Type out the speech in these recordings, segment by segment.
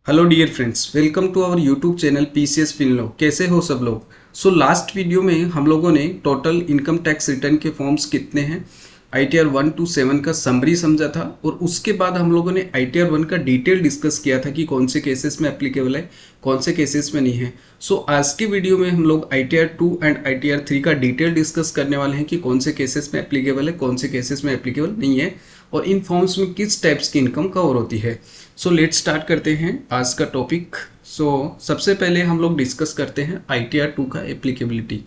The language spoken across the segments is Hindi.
Hello dear friends, welcome to our YouTube channel PCS फिनलो। कैसे हो सब लोग? लास्ट वीडियो में हम लोगों ने टोटल इनकम टैक्स रिटर्न के फॉर्म्स कितने हैं, आईटीआर 1 to 7 का समरी समझा था, और उसके बाद हम लोगों ने आईटीआर 1 का डिटेल डिस्कस किया था कि कौन से केसेस में एप्लीकेबल है, कौन से केसेस में नहीं है। आज के वीडियो में हम लोग आईटीआर 2 एंड आईटीआर 3 का डिटेल डिस्कस करने वाले हैं कि कौन से केसेस में एप्लीकेबल है, कौन से केसेस में एप्लीकेबल नहीं है, और इन फॉर्म्स में किस टाइप्स की इनकम कवर होती है। लेट्स स्टार्ट करते हैं आज का टॉपिक। सबसे पहले हम लोग डिस्कस करते हैं आईटीआर 2 का एप्लीकेबिलिटी।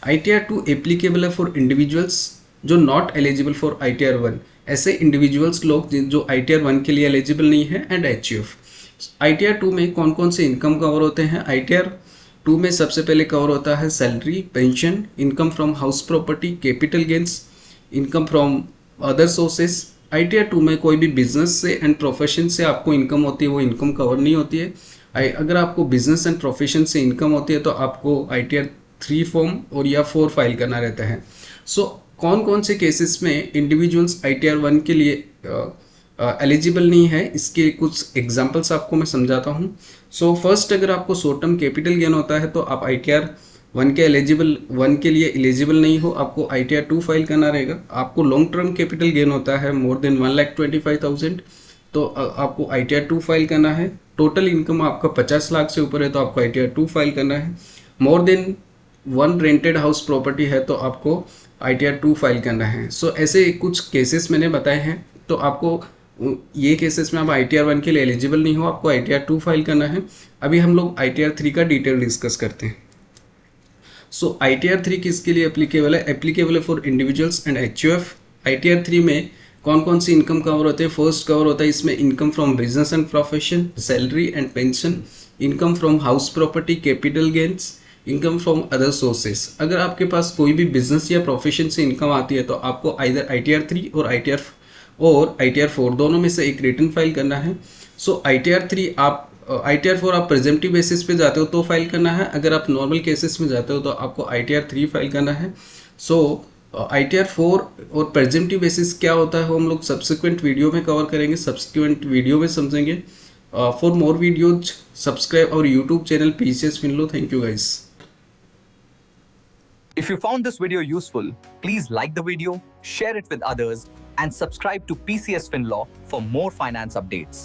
आईटीआर 2 एप्लीकेबल है फॉर इंडिविजुअल्स जो नॉट एलिजिबल फॉर आईटीआर 1। ऐसे इंडिविजुअल्स लोग जो आईटीआर 1 के लिए एलिजिबल नहीं है, एंड एचयूएफ। आईटीआर 2 में कौन कौन से इनकम कवर होते हैं? आईटीआर 2 में सबसे पहले कवर होता है salary, pension, income from house property, capital gains, income from other sources. ITR 2 में कोई भी बिजनेस से एंड प्रोफेशन से आपको इनकम होती है वो इनकम कवर नहीं होती है। अगर आपको बिजनेस एंड प्रोफेशन से इनकम होती है तो आपको आईटीआर 3 फॉर्म और या 4 फाइल करना रहता है। कौन कौन से केसेस में इंडिविजुअल्स आईटीआर 1 के लिए एलिजिबल नहीं है, इसके कुछ एग्जांपल्स आपको मैं समझाता हूँ। फर्स्ट, अगर आपको शॉर्ट टर्म कैपिटल गेन होता है तो आप आईटीआर 1 के लिए एलिजिबल नहीं हो, आपको आईटीआर 2 फाइल करना रहेगा। आपको लॉन्ग टर्म कैपिटल गेन होता है मोर देन 1,25,000 तो आपको आईटीआर 2 फाइल करना है। टोटल इनकम आपका 50 लाख से ऊपर है तो आपको आईटीआर 2 फाइल करना है। More than 1 rented house property है तो आपको आईटीआर 2 फाइल करना है। ऐसे कुछ केसेस मैंने बताए हैं, तो आपको ये केसेस में आप आईटीआर 1 के लिए एलिजिबल नहीं हो, आपको आईटीआर 2 फाइल करना है। अभी हम लोग आईटीआर 3 का डिटेल डिस्कस करते हैं। आईटीआर 3 किसके लिए एप्लीकेबल है? एप्लीकेबल है for individuals and HUF. ITR 3 में कौन कौन सी इनकम कवर होते हैं? फर्स्ट कवर होता है इसमें income from business and profession, salary and pension, income from house property, capital gains, income from other sources. अगर आपके पास कोई भी बिजनेस या प्रोफेशन से इनकम आती है तो आपको आइदर आईटीआर 3 और आईटीआर 4 दोनों में से एक रिटर्न फाइल करना है। आईटीआर 4 आप प्रेजेंटिव बेसिस पे जाते हो तो फाइल करना है, अगर आप नॉर्मल केसेस में जाते हो तो आपको आईटीआर 3 फाइल करना है। आईटीआर 4 और प्रेजेंटिव बेसिस क्या होता है वो हम लोग सब्सिक्वेंट वीडियो में कवर करेंगे, सब्सिक्वेंट वीडियो में समझेंगे। फॉर मोर वीडियोज सब्सक्राइब और यूट्यूब चैनल पीसीएस फिनलो। Thank you guys. If you found this video useful, please like the video, share it with others, and subscribe to PCS FinLaw for more finance updates.